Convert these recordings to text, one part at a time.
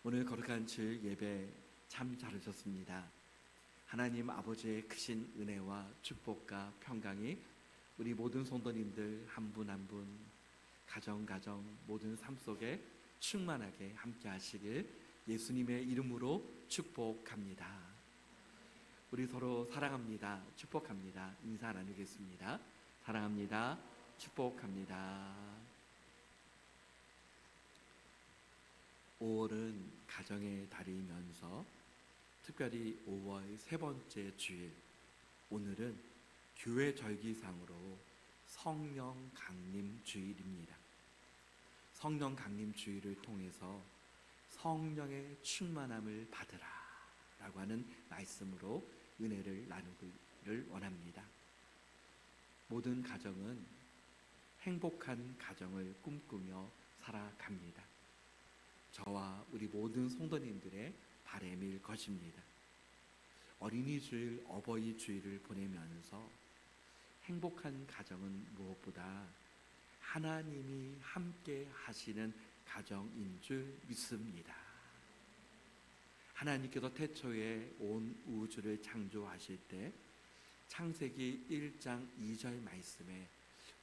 오늘 거룩한 주일 예배 참 잘하셨습니다. 하나님 아버지의 크신 은혜와 축복과 평강이 우리 모든 성도님들 한 분 한 분 가정 모든 삶 속에 충만하게 함께 하시길 예수님의 이름으로 축복합니다. 우리 서로 사랑합니다. 축복합니다. 인사 나누겠습니다. 사랑합니다. 축복합니다. 5월은 가정의 달이면서 특별히 5월 세 번째 주일, 오늘은 교회 절기상으로 성령 강림 주일입니다. 성령 강림 주일을 통해서 성령의 충만함을 받으라 라고 하는 말씀으로 은혜를 나누기를 원합니다. 모든 가정은 행복한 가정을 꿈꾸며 살아갑니다. 저와 우리 모든 성도님들의 바람일 것입니다. 어린이 주일, 어버이 주일을 보내면서 행복한 가정은 무엇보다 하나님이 함께 하시는 가정인 줄 믿습니다. 하나님께서 태초에 온 우주를 창조하실 때 창세기 1장 2절 말씀에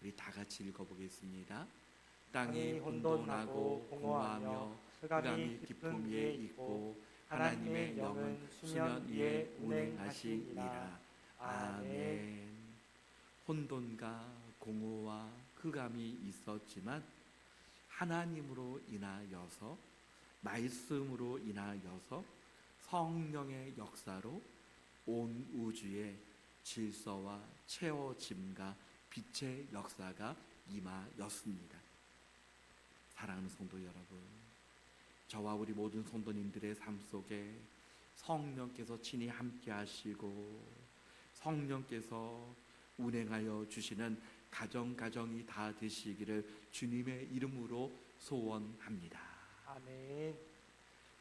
우리 다 같이 읽어보겠습니다. 땅이 혼돈하고 공허하며 흑암이 깊음 위에 있고 하나님의 영은 수면 위에 운행하시니라. 아멘. 혼돈과 공허와 흑암이 있었지만 하나님으로 인하여서, 말씀으로 인하여서 성령의 역사로 온 우주의 질서와 채워짐과 빛의 역사가 임하였습니다. 사랑하는 성도 여러분, 저와 우리 모든 성도님들의 삶 속에 성령께서 친히 함께 하시고 성령께서 운행하여 주시는 가정이 다 되시기를 주님의 이름으로 소원합니다. 아멘.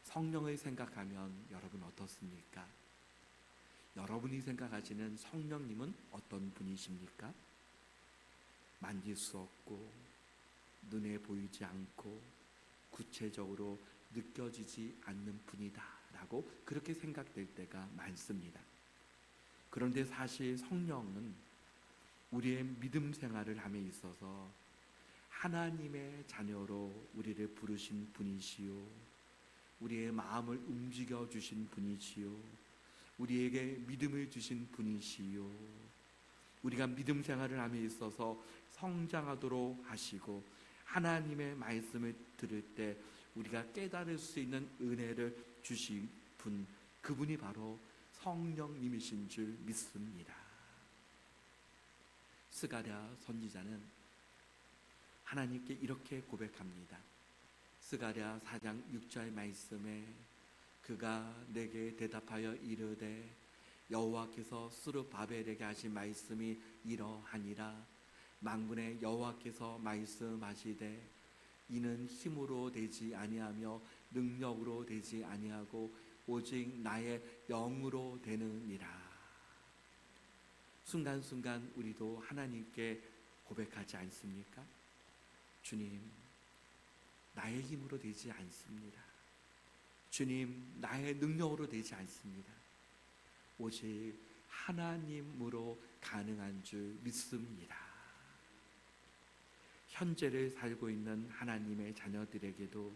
성령을 생각하면 여러분 어떻습니까? 여러분이 생각하시는 성령님은 어떤 분이십니까? 만질 수 없고 눈에 보이지 않고 구체적으로 느껴지지 않는 분이다 라고 그렇게 생각될 때가 많습니다. 그런데 사실 성령은 우리의 믿음 생활을 함에 있어서 하나님의 자녀로 우리를 부르신 분이시요, 우리의 마음을 움직여 주신 분이시요, 우리에게 믿음을 주신 분이시요, 우리가 믿음 생활을 함에 있어서 성장하도록 하시고 하나님의 말씀을 들을 때 우리가 깨달을 수 있는 은혜를 주신 분, 그분이 바로 성령님이신 줄 믿습니다. 스가랴 선지자는 하나님께 이렇게 고백합니다. 스가랴 4장 6절 말씀에 그가 내게 대답하여 이르되 여호와께서 스룹바벨에게 하신 말씀이 이러하니라. 만군의 여호와께서 말씀하시되 이는 힘으로 되지 아니하며 능력으로 되지 아니하고 오직 나의 영으로 되느니라. 순간순간 우리도 하나님께 고백하지 않습니까? 주님, 나의 힘으로 되지 않습니다. 주님, 나의 능력으로 되지 않습니다. 오직 하나님으로 가능한 줄 믿습니다. 현재를 살고 있는 하나님의 자녀들에게도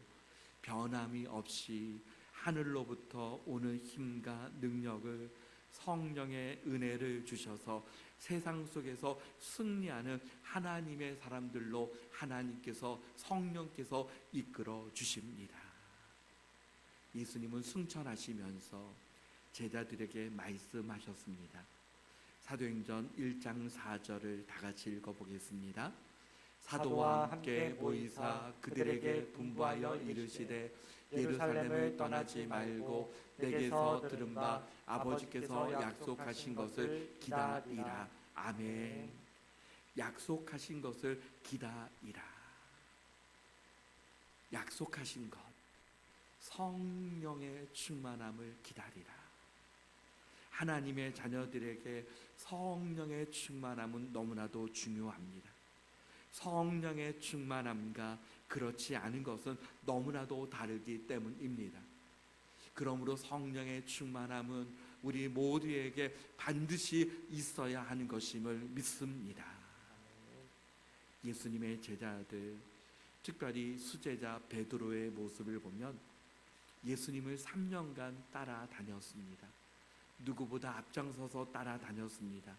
변함이 없이 하늘로부터 오는 힘과 능력을, 성령의 은혜를 주셔서 세상 속에서 승리하는 하나님의 사람들로 하나님께서, 성령께서 이끌어 주십니다. 예수님은 승천하시면서 제자들에게 말씀하셨습니다. 사도행전 1장 4절을 다 같이 읽어보겠습니다. 사도와 함께 모이사 그들에게 분부하여 이르시되 예루살렘을 떠나지 말고 내게서 들은 바 아버지께서 약속하신 것을 기다리라. 아멘. 약속하신 것을 기다리라. 약속하신 것, 성령의 충만함을 기다리라. 하나님의 자녀들에게 성령의 충만함은 너무나도 중요합니다. 성령의 충만함과 그렇지 않은 것은 너무나도 다르기 때문입니다. 그러므로 성령의 충만함은 우리 모두에게 반드시 있어야 하는 것임을 믿습니다. 예수님의 제자들, 특별히 수제자 베드로의 모습을 보면 예수님을 3년간 따라다녔습니다. 누구보다 앞장서서 따라다녔습니다.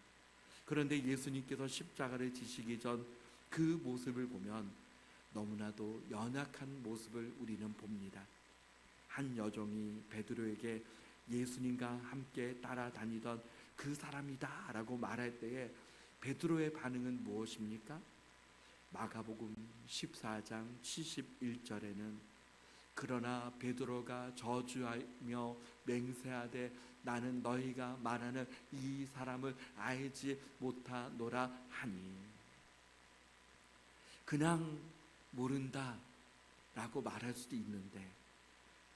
그런데 예수님께서 십자가를 지시기 전 그 모습을 보면 너무나도 연약한 모습을 우리는 봅니다. 한 여종이 베드로에게 예수님과 함께 따라다니던 그 사람이다 라고 말할 때에 베드로의 반응은 무엇입니까? 마가복음 14장 71절에는 그러나 베드로가 저주하며 맹세하되 나는 너희가 말하는 이 사람을 알지 못하노라 하니, 그냥 모른다 라고 말할 수도 있는데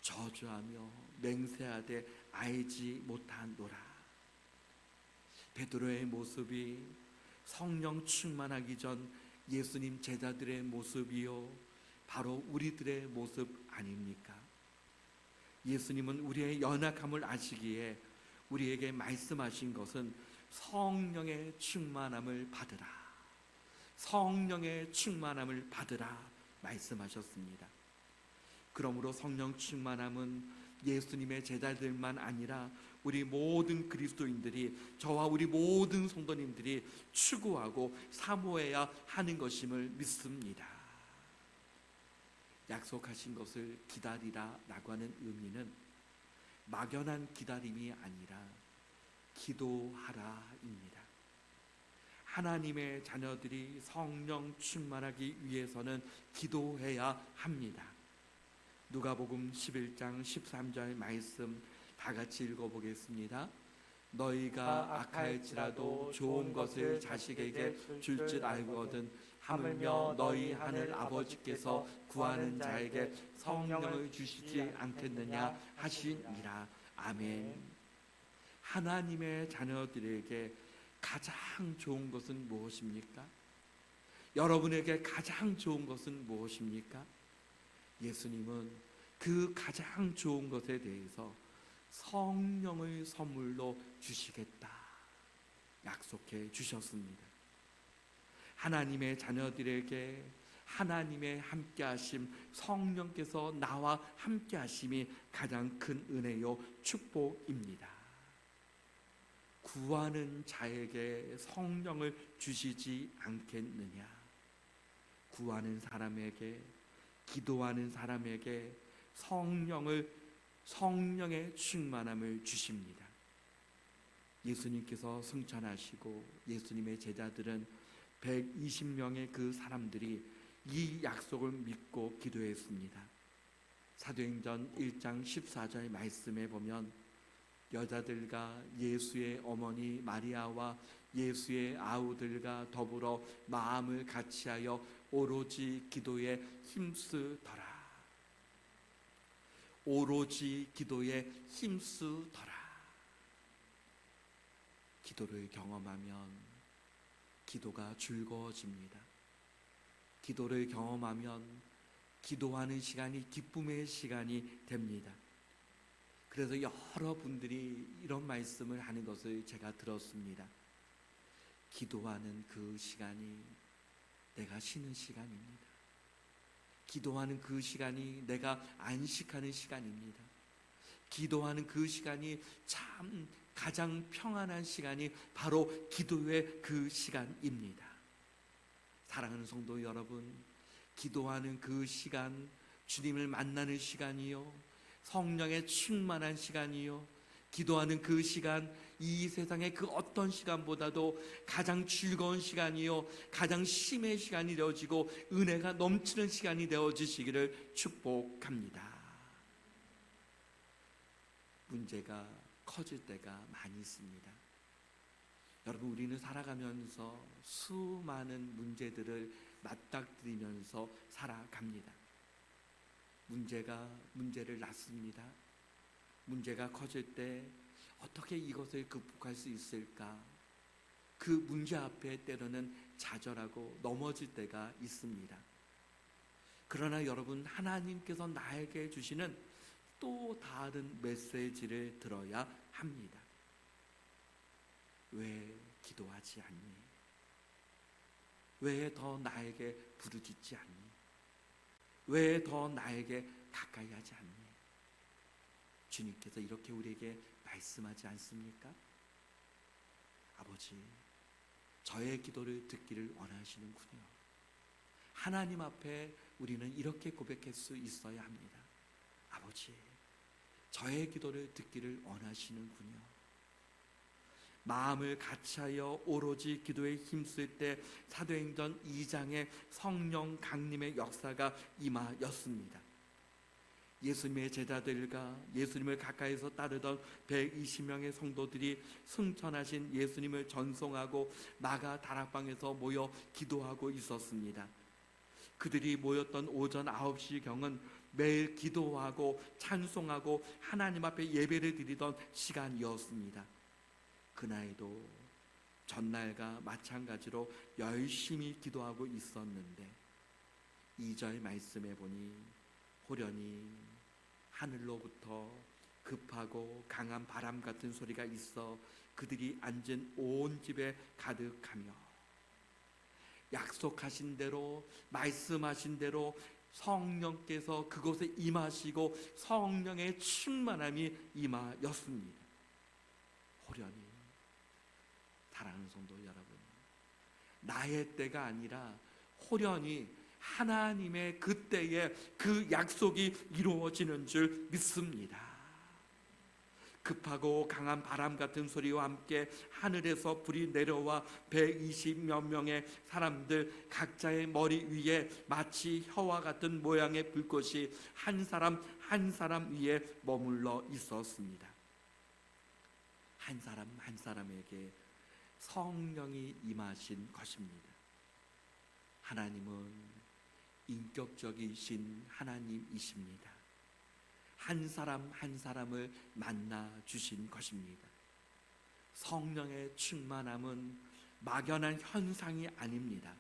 저주하며 맹세하되 알지 못하노라. 베드로의 모습이 성령 충만하기 전 예수님 제자들의 모습이요 바로 우리들의 모습 아닙니까? 예수님은 우리의 연약함을 아시기에 우리에게 말씀하신 것은 성령의 충만함을 받으라, 성령의 충만함을 받으라 말씀하셨습니다. 그러므로 성령 충만함은 예수님의 제자들만 아니라 우리 모든 그리스도인들이, 저와 우리 모든 성도님들이 추구하고 사모해야 하는 것임을 믿습니다. 약속하신 것을 기다리라 라고 하는 의미는 막연한 기다림이 아니라 기도하라입니다. 하나님의 자녀들이 성령 충만하기 위해서는 기도해야 합니다. 누가복음 11장 13절 말씀 다 같이 읽어보겠습니다. 너희가 악할지라도 좋은 것을 자식에게 줄 줄 알거든 하물며 너희 하늘 아버지께서 구하는 자에게 성령을 주시지 않겠느냐 하시니라. 아멘. 하나님의 자녀들에게 가장 좋은 것은 무엇입니까? 여러분에게 가장 좋은 것은 무엇입니까? 예수님은 그 가장 좋은 것에 대해서 성령을 선물로 주시겠다 약속해 주셨습니다. 하나님의 자녀들에게 하나님의 함께하심, 성령께서 나와 함께하심이 가장 큰 은혜요 축복입니다. 구하는 자에게 성령을 주시지 않겠느냐? 구하는 사람에게, 기도하는 사람에게 성령의 충만함을 주십니다. 예수님께서 승천하시고 예수님의 제자들은 120명의 그 사람들이 이 약속을 믿고 기도했습니다. 사도행전 1장 14절 말씀에 보면 여자들과 예수의 어머니 마리아와 예수의 아우들과 더불어 마음을 같이하여 오로지 기도에 힘쓰더라. 오로지 기도에 힘쓰더라. 기도를 경험하면 기도가 즐거워집니다. 기도를 경험하면 기도하는 시간이 기쁨의 시간이 됩니다. 그래서 여러분들이 이런 말씀을 하는 것을 제가 들었습니다. 기도하는 그 시간이 내가 쉬는 시간입니다. 기도하는 그 시간이 내가 안식하는 시간입니다. 기도하는 그 시간이 참 가장 평안한 시간이 바로 기도의 그 시간입니다. 사랑하는 성도 여러분, 기도하는 그 시간, 주님을 만나는 시간이요, 성령의 충만한 시간이요, 기도하는 그 시간, 이 세상의 그 어떤 시간보다도 가장 즐거운 시간이요, 가장 쉼의 시간이 되어지고 은혜가 넘치는 시간이 되어지시기를 축복합니다. 문제가 커질 때가 많이 있습니다. 여러분, 우리는 살아가면서 수많은 문제들을 맞닥뜨리면서 살아갑니다. 문제를 낳습니다. 문제가 커질 때 어떻게 이것을 극복할 수 있을까? 그 문제 앞에 때로는 좌절하고 넘어질 때가 있습니다. 그러나 여러분, 하나님께서 나에게 주시는 또 다른 메시지를 들어야 합니다. 왜 기도하지 않니? 왜 더 나에게 부르짖지 않니? 왜 더 나에게 가까이 하지 않니? 주님께서 이렇게 우리에게 말씀하지 않습니까? 아버지, 저의 기도를 듣기를 원하시는군요. 하나님 앞에 우리는 이렇게 고백할 수 있어야 합니다. 아버지, 저의 기도를 듣기를 원하시는군요. 마음을 같이하여 오로지 기도에 힘쓸 때 사도행전 2장의 성령 강림의 역사가 임하였습니다. 예수님의 제자들과 예수님을 가까이서 따르던 120명의 성도들이 승천하신 예수님을 전송하고 마가 다락방에서 모여 기도하고 있었습니다. 그들이 모였던 오전 9시경은 매일 기도하고 찬송하고 하나님 앞에 예배를 드리던 시간이었습니다. 그날도 전날과 마찬가지로 열심히 기도하고 있었는데 2절 말씀에 보니 호련히 하늘로부터 급하고 강한 바람 같은 소리가 있어 그들이 앉은 온 집에 가득하며 약속하신 대로 말씀하신 대로 성령께서 그곳에 임하시고 성령의 충만함이 임하였습니다. 호련히, 사랑하는 성도 여러분, 나의 때가 아니라 호련히 하나님의 그때에 그 약속이 이루어지는 줄 믿습니다. 급하고 강한 바람 같은 소리와 함께 하늘에서 불이 내려와 120몇 명의 사람들 각자의 머리 위에 마치 혀와 같은 모양의 불꽃이 한 사람 한 사람 위에 머물러 있었습니다. 한 사람 한 사람에게 성령이 임하신 것입니다. 하나님은 인격적이신 하나님이십니다. 한 사람 한 사람을 만나 주신 것입니다. 성령의 충만함은 막연한 현상이 아닙니다.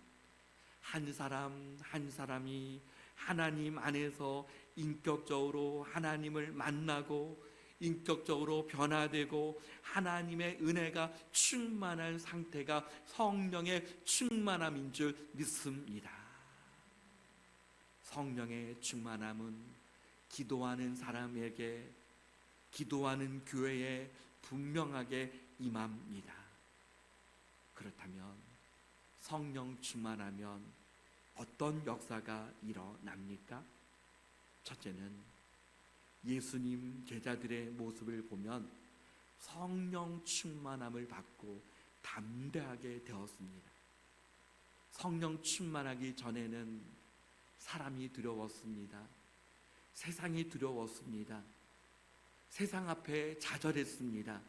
한 사람 한 사람이 하나님 안에서 인격적으로 하나님을 만나고 인격적으로 변화되고 하나님의 은혜가 충만한 상태가 성령의 충만함인 줄 믿습니다. 성령의 충만함은 기도하는 사람에게, 기도하는 교회에 분명하게 임합니다. 그렇다면 성령 충만하면 어떤 역사가 일어납니까? 첫째는 예수님 제자들의 모습을 보면 성령 충만함을 받고 담대하게 되었습니다. 성령 충만하기 전에는 사람이 두려웠습니다. 세상이 두려웠습니다. 세상 앞에 좌절했습니다.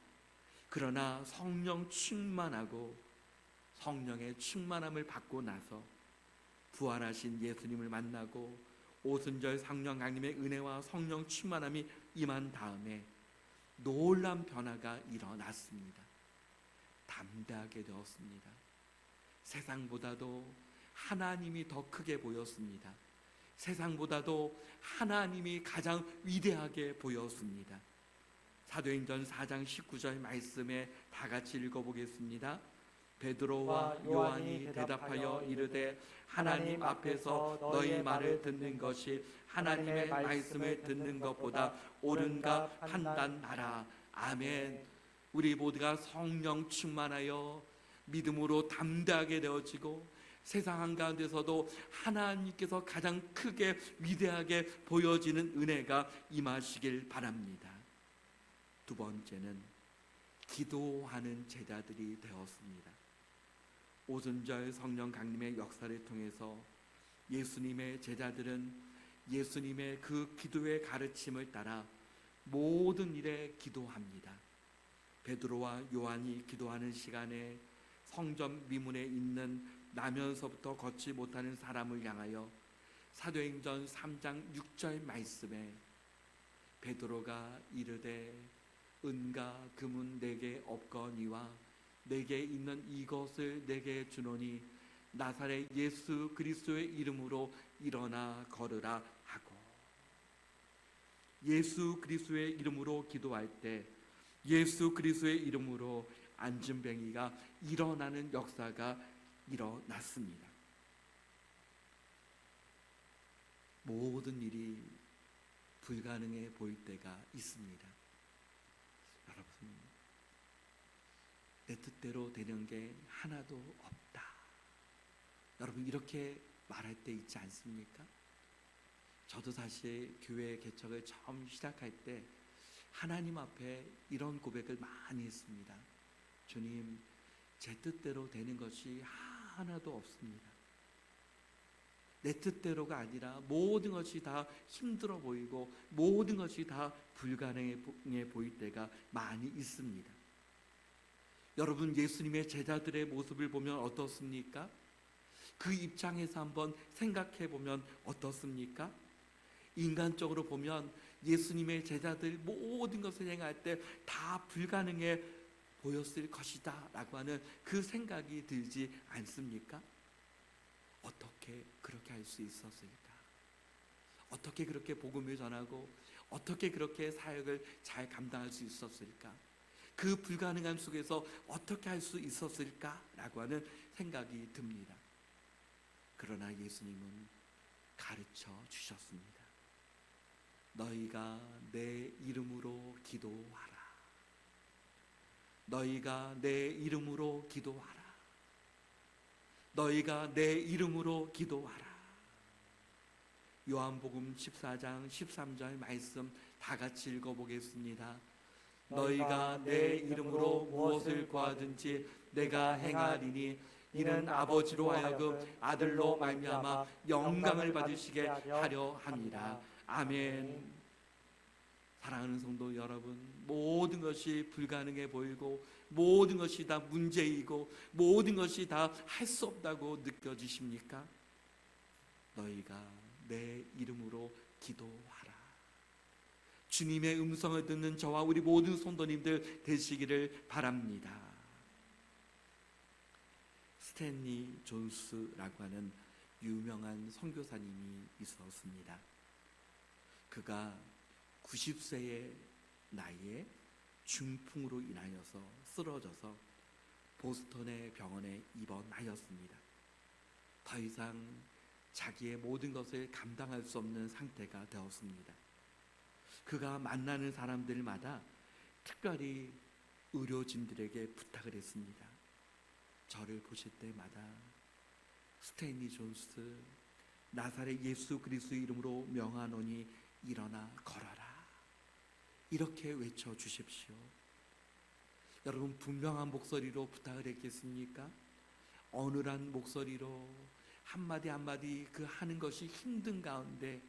그러나 성령 충만하고 성령의 충만함을 받고 나서 부활하신 예수님을 만나고 오순절 성령 강림의 은혜와 성령 충만함이 임한 다음에 놀라운 변화가 일어났습니다. 담대하게 되었습니다. 세상보다도 하나님이 더 크게 보였습니다. 세상보다도 하나님이 가장 위대하게 보였습니다. 사도행전 4장 19절 말씀에 다 같이 읽어보겠습니다. 베드로와 요한이 대답하여 이르되 하나님 앞에서 너희 말을 듣는 것이 하나님의 말씀을 듣는 것보다 옳은가 판단하라. 아멘. 우리 모두가 성령 충만하여 믿음으로 담대하게 되어지고 세상 한가운데서도 하나님께서 가장 크게 위대하게 보여지는 은혜가 임하시길 바랍니다. 두 번째는 기도하는 제자들이 되었습니다. 오순절 성령 강림의 역사를 통해서 예수님의 제자들은 예수님의 그 기도의 가르침을 따라 모든 일에 기도합니다. 베드로와 요한이 기도하는 시간에 성전 미문에 있는 나면서부터 걷지 못하는 사람을 향하여 사도행전 3장 6절 말씀에 베드로가 이르되 은과 금은 내게 없거니와 내게 있는 이것을 내게 주노니 나사렛 예수 그리스도의 이름으로 일어나 걸으라 하고, 예수 그리스도의 이름으로 기도할 때 예수 그리스도의 이름으로 안진뱅이가 일어나는 역사가 일어났습니다. 모든 일이 불가능해 보일 때가 있습니다. 여러분, 내 뜻대로 되는 게 하나도 없다. 여러분, 이렇게 말할 때 있지 않습니까? 저도 사실 교회 개척을 처음 시작할 때 하나님 앞에 이런 고백을 많이 했습니다. 주님, 제 뜻대로 되는 것이 하나도 없습니다. 내 뜻대로가 아니라 모든 것이 다 힘들어 보이고 모든 것이 다 불가능해 보일 때가 많이 있습니다. 여러분, 예수님의 제자들의 모습을 보면 어떻습니까? 그 입장에서 한번 생각해 보면 어떻습니까? 인간적으로 보면 예수님의 제자들 모든 것을 행할 때 다 불가능해 보였을 것이다 라고 하는 그 생각이 들지 않습니까? 어떻게 그렇게 할 수 있었을까? 어떻게 그렇게 복음을 전하고 어떻게 그렇게 사역을 잘 감당할 수 있었을까? 그 불가능함 속에서 어떻게 할 수 있었을까? 라고 하는 생각이 듭니다. 그러나 예수님은 가르쳐 주셨습니다. 너희가 내 이름으로 기도하라. 너희가 내 이름으로 기도하라. 너희가 내 이름으로 기도하라. 요한복음 14장 13절 말씀 다 같이 읽어보겠습니다. 너희가 내 이름으로 무엇을 구하든지 내가 행하리니 이는 아버지로 하여금 아들로 말미암아 영광을 받으시게 하려 함이라. 아멘. 사랑하는 성도 여러분, 모든 것이 불가능해 보이고 모든 것이 다 문제이고 모든 것이 다 할 수 없다고 느껴지십니까? 너희가 내 이름으로 기도하라. 주님의 음성을 듣는 저와 우리 모든 성도님들 되시기를 바랍니다. 스탠리 존스라고 하는 유명한 선교사님이 있었습니다. 그가 90세의 나이에 중풍으로 인하여서 쓰러져서 보스턴의 병원에 입원하였습니다. 더 이상 자기의 모든 것을 감당할 수 없는 상태가 되었습니다. 그가 만나는 사람들마다 특별히 의료진들에게 부탁을 했습니다. 저를 보실 때마다 스탠리 존스, 나사렛 예수 그리스도의 이름으로 명하노니 일어나 걸어라. 이렇게 외쳐주십시오. 여러분, 분명한 목소리로 부탁을 했겠습니까? 어눌한 목소리로 한마디 한마디 그 하는 것이 힘든 가운데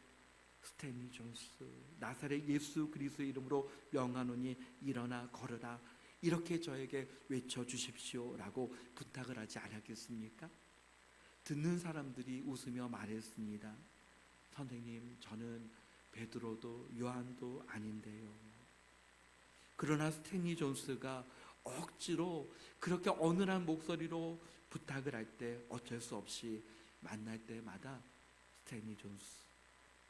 스탠리 존스, 나사렛 예수 그리스도의 이름으로 명하노니 일어나 걸어라. 이렇게 저에게 외쳐주십시오 라고 부탁을 하지 않았겠습니까? 듣는 사람들이 웃으며 말했습니다. 선생님, 저는 베드로도 요한도 아닌데요. 그러나 스탠리 존스가 억지로 그렇게 어눌한 목소리로 부탁을 할 때 어쩔 수 없이 만날 때마다 스탠리 존스,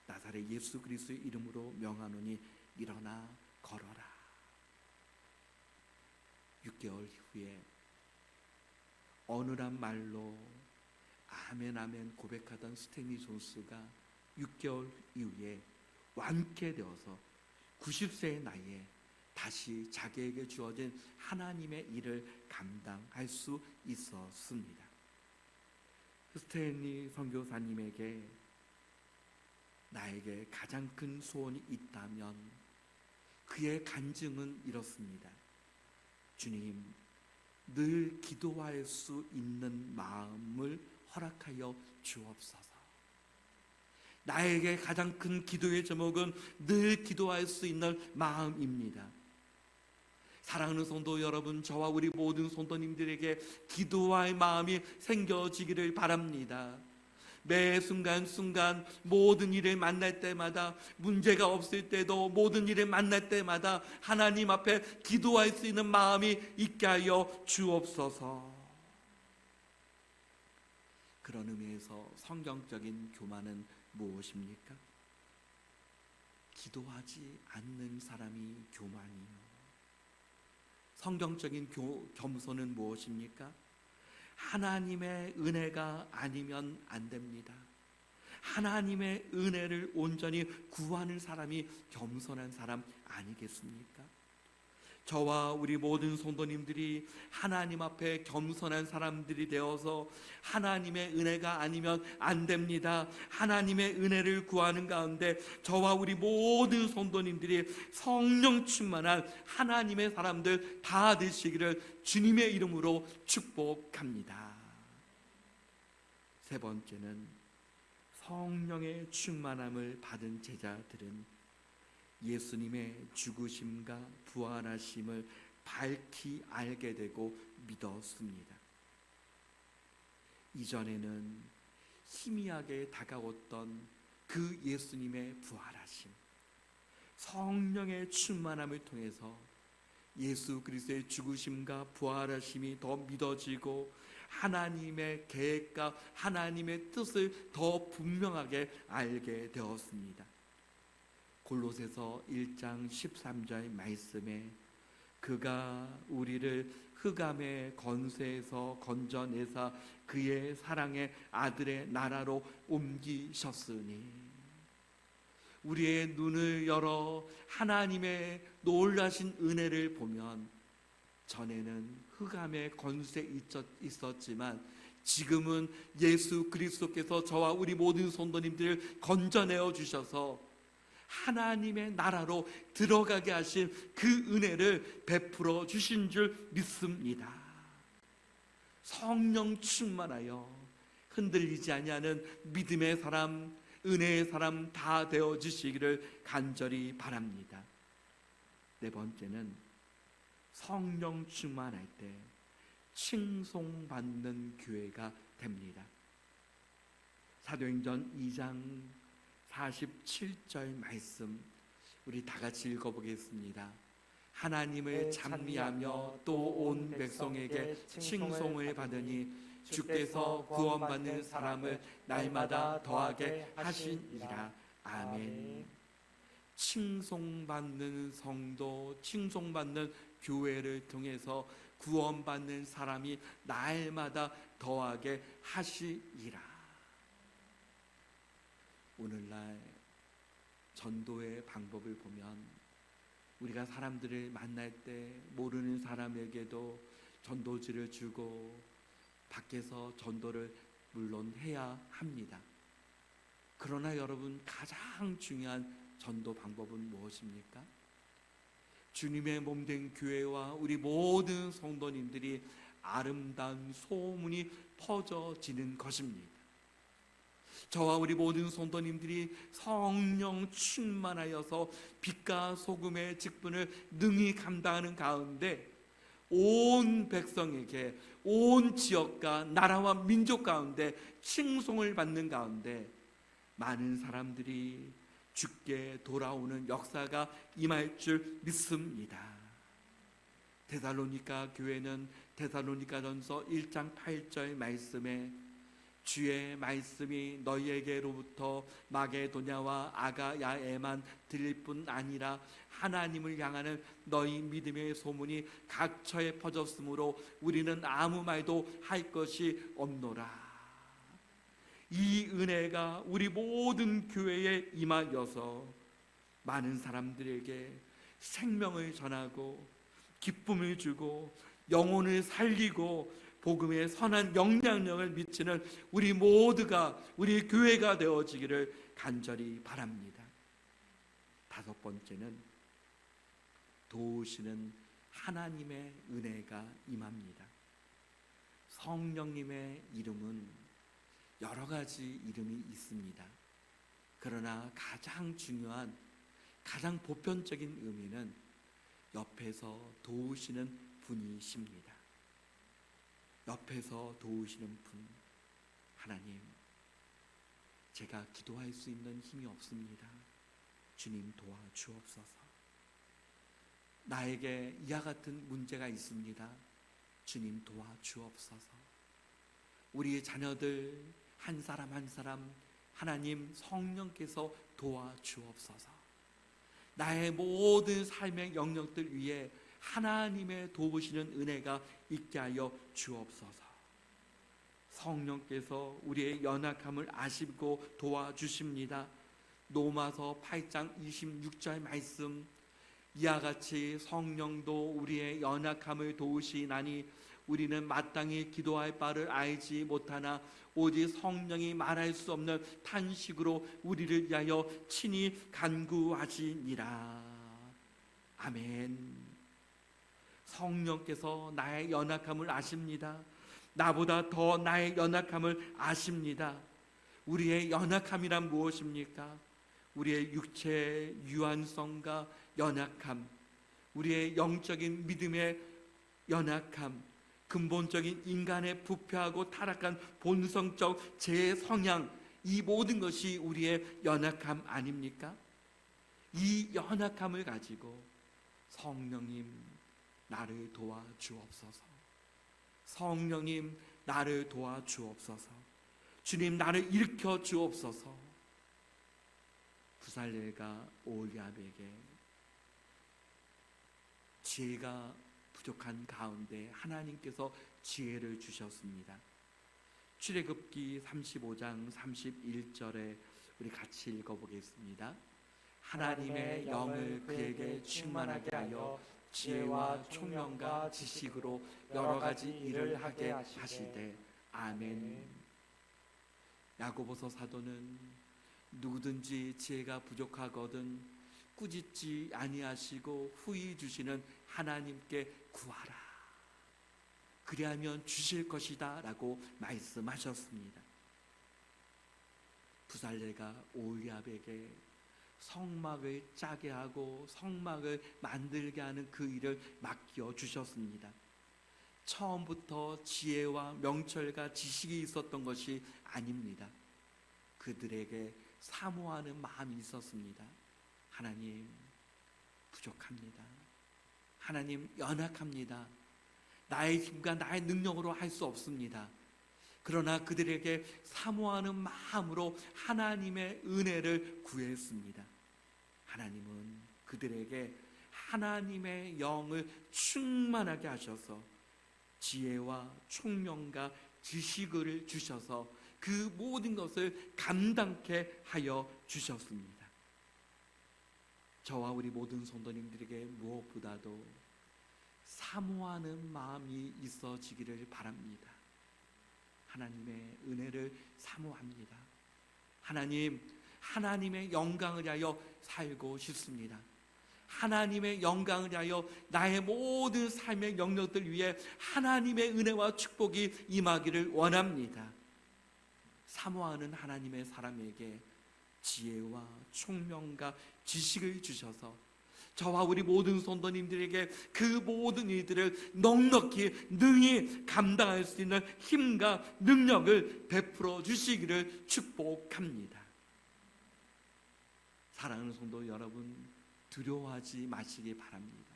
나사렛 예수 그리스도의 이름으로 명하노니 일어나 걸어라. 6개월 후에 어눌한 말로 아멘 아멘 고백하던 스탠리 존스가 6개월 이후에 완쾌되어서 90세의 나이에 다시 자기에게 주어진 하나님의 일을 감당할 수 있었습니다. 스탠리 선교사님에게 나에게 가장 큰 소원이 있다면 그의 간증은 이렇습니다. 주님, 늘 기도할 수 있는 마음을 허락하여 주옵소서. 나에게 가장 큰 기도의 제목은 늘 기도할 수 있는 마음입니다. 사랑하는 성도 여러분, 저와 우리 모든 성도님들에게 기도할 마음이 생겨지기를 바랍니다. 매 순간순간 모든 일을 만날 때마다, 문제가 없을 때도 모든 일을 만날 때마다 하나님 앞에 기도할 수 있는 마음이 있게 하여 주옵소서. 그런 의미에서 성경적인 교만은 무엇입니까? 기도하지 않는 사람이 교만이요. 성경적인 겸손은 무엇입니까? 하나님의 은혜가 아니면 안 됩니다. 하나님의 은혜를 온전히 구하는 사람이 겸손한 사람 아니겠습니까? 저와 우리 모든 성도님들이 하나님 앞에 겸손한 사람들이 되어서 하나님의 은혜가 아니면 안 됩니다. 하나님의 은혜를 구하는 가운데 저와 우리 모든 성도님들이 성령 충만한 하나님의 사람들 다 되시기를 주님의 이름으로 축복합니다. 세 번째는 성령의 충만함을 받은 제자들은 예수님의 죽으심과 부활하심을 밝히 알게 되고 믿었습니다. 이전에는 희미하게 다가왔던 그 예수님의 부활하심, 성령의 충만함을 통해서 예수 그리스도의 죽으심과 부활하심이 더 믿어지고 하나님의 계획과 하나님의 뜻을 더 분명하게 알게 되었습니다. 골로새서 1장 13절 말씀에 그가 우리를 흑암의 권세에서 건져내사 그의 사랑의 아들의 나라로 옮기셨으니, 우리의 눈을 열어 하나님의 놀라신 은혜를 보면 전에는 흑암의 권세에 있었지만 지금은 예수 그리스도께서 저와 우리 모든 성도님들을 건져내어 주셔서 하나님의 나라로 들어가게 하신 그 은혜를 베풀어 주신 줄 믿습니다. 성령 충만하여 흔들리지 아니하는 믿음의 사람, 은혜의 사람 다 되어 주시기를 간절히 바랍니다. 네 번째는 성령 충만할 때 칭송받는 교회가 됩니다. 사도행전 2장 47절 말씀 우리 다 같이 읽어보겠습니다. 하나님을 찬미하며 또 온 백성에게 칭송을 받으니 주께서 구원받는 사람을 날마다 더하게 하시니라. 아멘. 칭송받는 성도, 칭송받는 교회를 통해서 구원받는 사람이 날마다 더하게 하시리라. 오늘날 전도의 방법을 보면 우리가 사람들을 만날 때 모르는 사람에게도 전도지를 주고 밖에서 전도를 물론 해야 합니다. 그러나 여러분, 가장 중요한 전도 방법은 무엇입니까? 주님의 몸된 교회와 우리 모든 성도님들이 아름다운 소문이 퍼져지는 것입니다. 저와 우리 모든 성도님들이 성령 충만하여서 빛과 소금의 직분을 능히 감당하는 가운데 온 백성에게, 온 지역과 나라와 민족 가운데 칭송을 받는 가운데 많은 사람들이 주께 돌아오는 역사가 임할 줄 믿습니다. 데살로니가 교회는 데살로니가전서 1장 8절 말씀에 주의 말씀이 너희에게로부터 마게도냐와 아가야에만 들릴 뿐 아니라 하나님을 향하는 너희 믿음의 소문이 각처에 퍼졌으므로 우리는 아무 말도 할 것이 없노라. 이 은혜가 우리 모든 교회에 임하여서 많은 사람들에게 생명을 전하고 기쁨을 주고 영혼을 살리고 복음의 선한 영향력을 미치는 우리 모두가, 우리 교회가 되어지기를 간절히 바랍니다. 다섯 번째는 도우시는 하나님의 은혜가 임합니다. 성령님의 이름은 여러 가지 이름이 있습니다. 그러나 가장 중요한, 가장 보편적인 의미는 옆에서 도우시는 분이십니다. 옆에서 도우시는 분. 하나님, 제가 기도할 수 있는 힘이 없습니다. 주님 도와주옵소서. 나에게 이와 같은 문제가 있습니다. 주님 도와주옵소서. 우리 자녀들 한 사람 한 사람 하나님 성령께서 도와주옵소서. 나의 모든 삶의 영역들 위에 하나님의 도우시는 은혜가 있게 하여 주옵소서. 성령께서 우리의 연약함을 아시고 도와주십니다. 로마서 8장 26절 말씀, 이와 같이 성령도 우리의 연약함을 도우시나니 우리는 마땅히 기도할 바를 알지 못하나 오직 성령이 말할 수 없는 탄식으로 우리를 위하여 친히 간구하시니라. 아멘. 성령께서 나의 연약함을 아십니다. 나보다 더 나의 연약함을 아십니다. 우리의 연약함이란 무엇입니까? 우리의 육체의 유한성과 연약함, 우리의 영적인 믿음의 연약함, 근본적인 인간의 부패하고 타락한 본성적 제 성향, 이 모든 것이 우리의 연약함 아닙니까? 이 연약함을 가지고 성령님 나를 도와주옵소서. 성령님 나를 도와주옵소서. 주님 나를 일으켜 주옵소서. 부살렐과 오홀리압에게 지혜가 부족한 가운데 하나님께서 지혜를 주셨습니다. 출애굽기 35장 31절에 우리 같이 읽어보겠습니다. 하나님의 영을 그에게 충만하게 하여 지혜와 총명과 지식으로 여러 가지 일을 하게 하시되. 아멘. 야고보서 사도는 누구든지 지혜가 부족하거든 꾸짖지 아니하시고 후히 주시는 하나님께 구하라. 그리하면 주실 것이다 라고 말씀하셨습니다. 부살렐과 오홀리압에게 성막을 짜게 하고 성막을 만들게 하는 그 일을 맡겨 주셨습니다. 처음부터 지혜와 명철과 지식이 있었던 것이 아닙니다. 그들에게 사모하는 마음이 있었습니다. 하나님 부족합니다. 하나님 연약합니다. 나의 힘과 나의 능력으로 할 수 없습니다. 그러나 그들에게 사모하는 마음으로 하나님의 은혜를 구했습니다. 하나님은 그들에게 하나님의 영을 충만하게 하셔서 지혜와 총명과 지식을 주셔서 그 모든 것을 감당케 하여 주셨습니다. 저와 우리 모든 성도님들에게 무엇보다도 사모하는 마음이 있어지기를 바랍니다. 하나님의 은혜를 사모합니다. 하나님, 하나님의 영광을 위하여 살고 싶습니다. 하나님의 영광을 위하여 나의 모든 삶의 영역들 위해 하나님의 은혜와 축복이 임하기를 원합니다. 사모하는 하나님의 사람에게 지혜와 총명과 지식을 주셔서 저와 우리 모든 성도님들에게 그 모든 일들을 넉넉히 능히 감당할 수 있는 힘과 능력을 베풀어 주시기를 축복합니다. 사랑하는 성도 여러분, 두려워하지 마시기 바랍니다.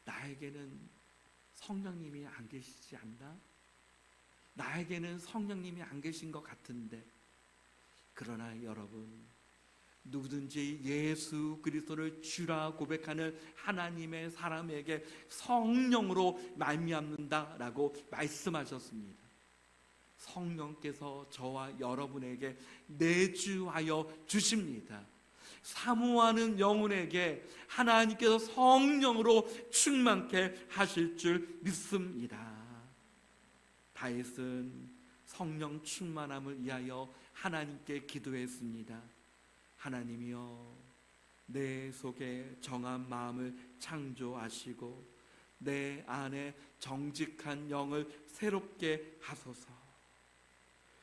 나에게는 성령님이 안 계시지 않나? 나에게는 성령님이 안 계신 것 같은데. 그러나 여러분, 누구든지 예수 그리스도를 주라 고백하는 하나님의 사람에게 성령으로 말미암는다라고 말씀하셨습니다. 성령께서 저와 여러분에게 내주하여 주십니다. 사모하는 영혼에게 하나님께서 성령으로 충만케 하실 줄 믿습니다. 다윗은 성령 충만함을 위하여 하나님께 기도했습니다. 하나님이여, 내 속에 정한 마음을 창조하시고 내 안에 정직한 영을 새롭게 하소서.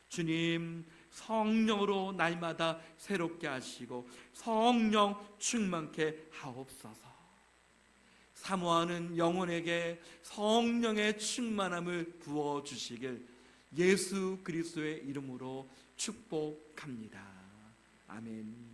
주님, 성령으로 날마다 새롭게 하시고 성령 충만케 하옵소서. 사모하는 영혼에게 성령의 충만함을 부어주시길 예수 그리스도의 이름으로 축복합니다. 아멘.